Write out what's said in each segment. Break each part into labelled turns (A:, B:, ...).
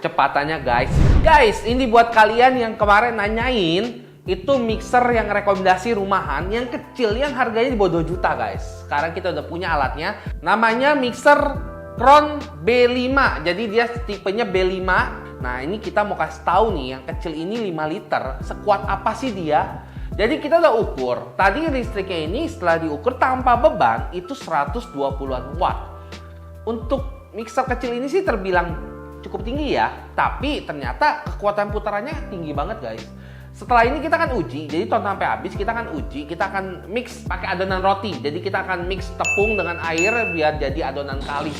A: kecepatannya guys. Guys, ini buat kalian yang kemarin nanyain itu mixer yang rekomendasi rumahan yang kecil yang harganya di bawah 2 juta guys. Sekarang kita udah punya alatnya. Namanya mixer Kron B5. Jadi dia tipenya B5. Nah, ini kita mau kasih tahu nih, yang kecil ini 5 liter. Sekuat apa sih dia? Jadi kita udah ukur. Tadi listriknya ini setelah diukur tanpa beban itu 120-an watt. Untuk mixer kecil ini sih terbilang cukup tinggi ya. Tapi ternyata kekuatan putarannya tinggi banget guys. Setelah ini kita akan uji, jadi tonton sampai habis. Kita akan uji, kita akan mix pakai adonan roti. Jadi kita akan mix tepung dengan air biar jadi adonan kalis.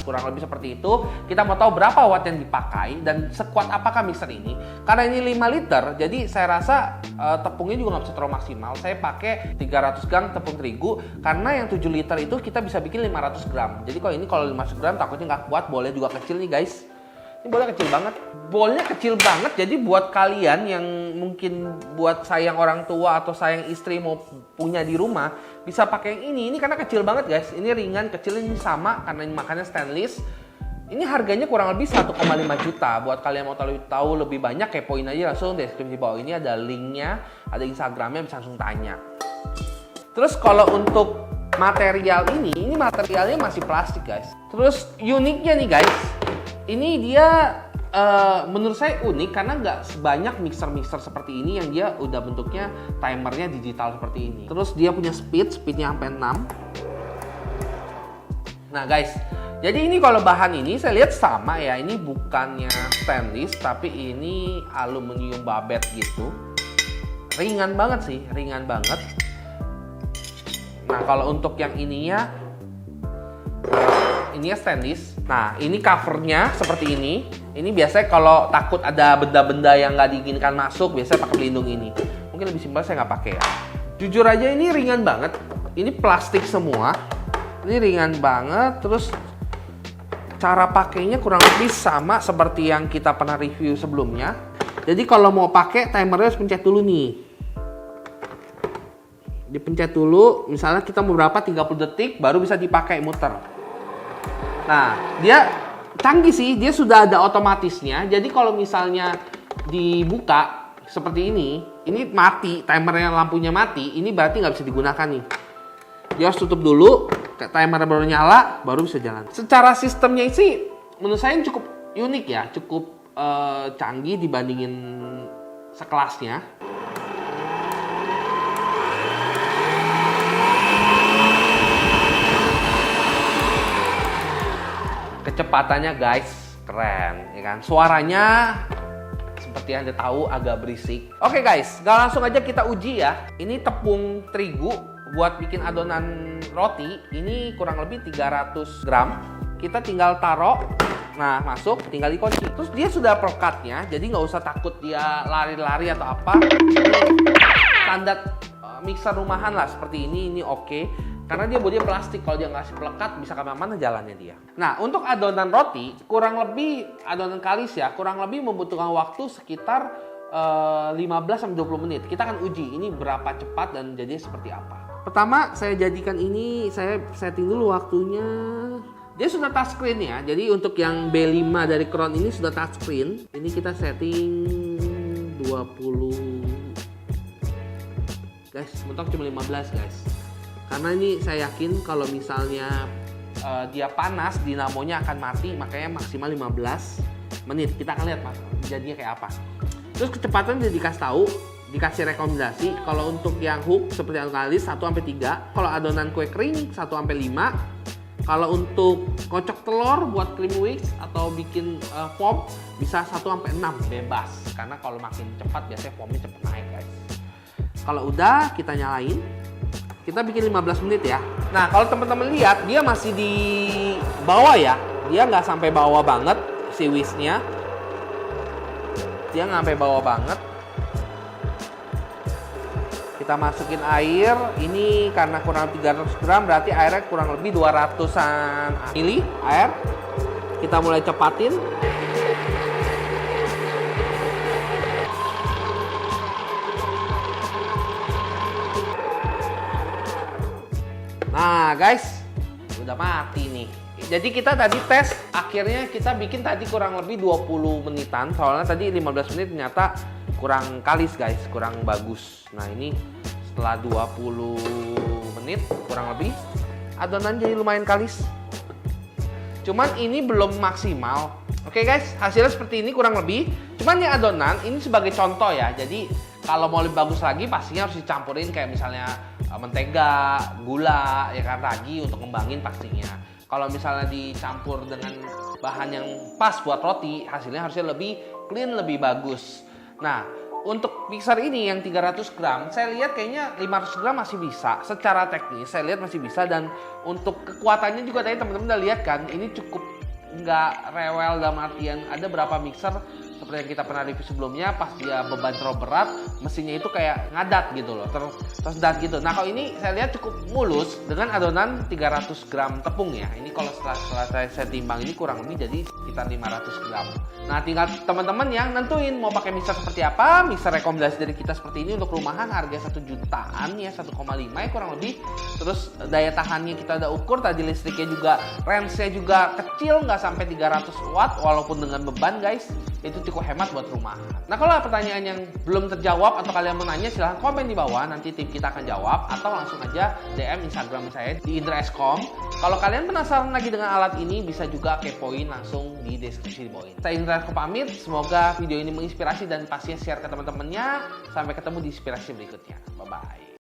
A: Kurang lebih seperti itu. Kita mau tahu berapa watt yang dipakai dan sekuat apakah mixer ini. Karena ini 5 liter, jadi saya rasa tepungnya juga nggak bisa terlalu maksimal. Saya pakai 300 gram tepung terigu, karena yang 7 liter itu kita bisa bikin 500 gram. Jadi kalau 500 gram takutnya nggak kuat. Bolnya juga kecil nih guys. Ini bolnya kecil banget. Bolnya kecil banget, jadi buat kalian yang mungkin buat sayang orang tua atau sayang istri mau punya di rumah, bisa pakai yang ini. Ini karena kecil banget guys. Ini ringan, kecil, ini sama karena ini makannya stainless. Ini harganya kurang lebih 1,5 juta. Buat kalian mau tahu lebih banyak, kepoin aja langsung deskripsi bawah ini ada linknya, ada Instagramnya, bisa langsung tanya. Terus kalau untuk material ini materialnya masih plastik guys. Terus uniknya nih guys, ini dia menurut saya unik karena nggak sebanyak mixer-mixer seperti ini yang dia udah bentuknya timernya digital seperti ini. Terus dia punya speednya sampai 6. Nah guys, jadi ini kalau bahan ini saya lihat sama ya. Ini bukannya stainless tapi ini aluminium babet gitu. Ringan banget sih, ringan banget. Nah kalau untuk yang ininya stainless. Nah ini covernya seperti ini. Ini biasanya kalau takut ada benda-benda yang nggak diinginkan masuk, biasanya pakai pelindung ini. Mungkin lebih simpel saya nggak pakai ya. Jujur aja ini ringan banget. Ini plastik semua. Ini ringan banget. Terus cara pakainya kurang lebih sama seperti yang kita pernah review sebelumnya. Jadi kalau mau pakai timernya harus pencet dulu nih. Dipencet dulu, misalnya kita mau berapa 30 detik baru bisa dipakai muter. Nah, dia canggih sih, dia sudah ada otomatisnya. Jadi kalau misalnya dibuka seperti ini mati, timernya lampunya mati, ini berarti nggak bisa digunakan nih. Dia harus tutup dulu, timer baru nyala, baru bisa jalan. Secara sistemnya sih, menurut saya cukup unik ya, cukup canggih dibandingin sekelasnya. Kecepatannya guys keren ya kan, suaranya seperti yang Anda tahu agak berisik. Oke guys, langsung aja kita uji ya. Ini tepung terigu buat bikin adonan roti, ini kurang lebih 300 gram. Kita tinggal taruh, nah masuk, tinggal dikunci. Terus dia sudah pelekatnya, jadi nggak usah takut dia lari-lari atau apa. Ini standar mixer rumahan lah seperti ini oke. Karena dia bodinya plastik, kalau dia ngasih pelekat bisa kemana-mana jalannya dia. Nah, untuk adonan roti, kurang lebih adonan kalis ya, kurang lebih membutuhkan waktu sekitar 15-20 menit. Kita akan uji ini berapa cepat dan jadi seperti apa. Pertama, saya jadikan ini, saya setting dulu waktunya. Dia sudah touchscreen ya, jadi untuk yang B5 dari Kron ini sudah touchscreen. Ini kita setting 20. Guys, mentok cuma 15 guys. Karena ini saya yakin kalau misalnya dia panas, dinamonya akan mati, makanya maksimal 15 menit. Kita akan lihat mas, jadinya kayak apa. Terus kecepatan dia dikasih tahu, dikasih rekomendasi. Kalau untuk yang hook seperti analis 1-3, kalau adonan kue kering 1-5. Kalau untuk kocok telur buat cream wings atau bikin foam bisa 1-6 bebas. Karena kalau makin cepat biasanya foamnya cepat naik guys. Kalau udah kita nyalain. Kita bikin 15 menit ya. Nah, kalau teman-teman lihat, dia masih di bawah ya. Dia nggak sampai bawah banget si whisknya. Dia nggak sampai bawah banget. Kita masukin air. Ini karena kurang 300 gram, berarti airnya kurang lebih 200-an mili air. Kita mulai cepatin. Nah guys, udah mati nih. Jadi kita tadi tes, akhirnya kita bikin tadi kurang lebih 20 menitan. Soalnya tadi 15 menit ternyata kurang kalis guys, kurang bagus. Nah ini setelah 20 menit kurang lebih, adonan jadi lumayan kalis. Cuman ini belum maksimal. Oke guys, hasilnya seperti ini kurang lebih. Cuman yang adonan ini sebagai contoh ya. Jadi kalau mau lebih bagus lagi pastinya harus dicampurin kayak misalnya mentega, gula, ya kan, ragi untuk ngembangin pastinya. Kalau misalnya dicampur dengan bahan yang pas buat roti, hasilnya harusnya lebih clean, lebih bagus. Nah, untuk mixer ini yang 300 gram, saya lihat kayaknya 500 gram masih bisa. Secara teknis, saya lihat masih bisa. Dan untuk kekuatannya juga tadi teman-teman udah lihat kan, ini cukup nggak rewel dalam artian ada berapa mixer seperti yang kita pernah review sebelumnya, pas dia beban terlalu berat, mesinnya itu kayak ngadat gitu loh, tersedat gitu. Nah kalau ini saya lihat cukup mulus dengan adonan 300 gram tepung ya. Ini kalau setelah saya timbang ini kurang lebih jadi sekitar 500 gram. Nah tinggal teman-teman yang nentuin mau pakai mixer seperti apa. Mixer rekomendasi dari kita seperti ini untuk rumahan harga 1 jutaan ya, 1,5 ya kurang lebih. Terus daya tahannya kita udah ukur, tadi listriknya juga, range-nya juga kecil, nggak sampai 300 watt walaupun dengan beban guys. Itu cukup hemat buat rumah. Nah kalau ada pertanyaan yang belum terjawab atau kalian mau nanya, silahkan komen di bawah, nanti tim kita akan jawab. Atau langsung aja DM Instagram saya di Indra Eskom. Kalau kalian penasaran lagi dengan alat ini, bisa juga kepoin langsung di deskripsi di bawah ini. Saya Indra Eskom pamit, semoga video ini menginspirasi dan pastinya share ke teman-temannya. Sampai ketemu di inspirasi berikutnya. Bye-bye.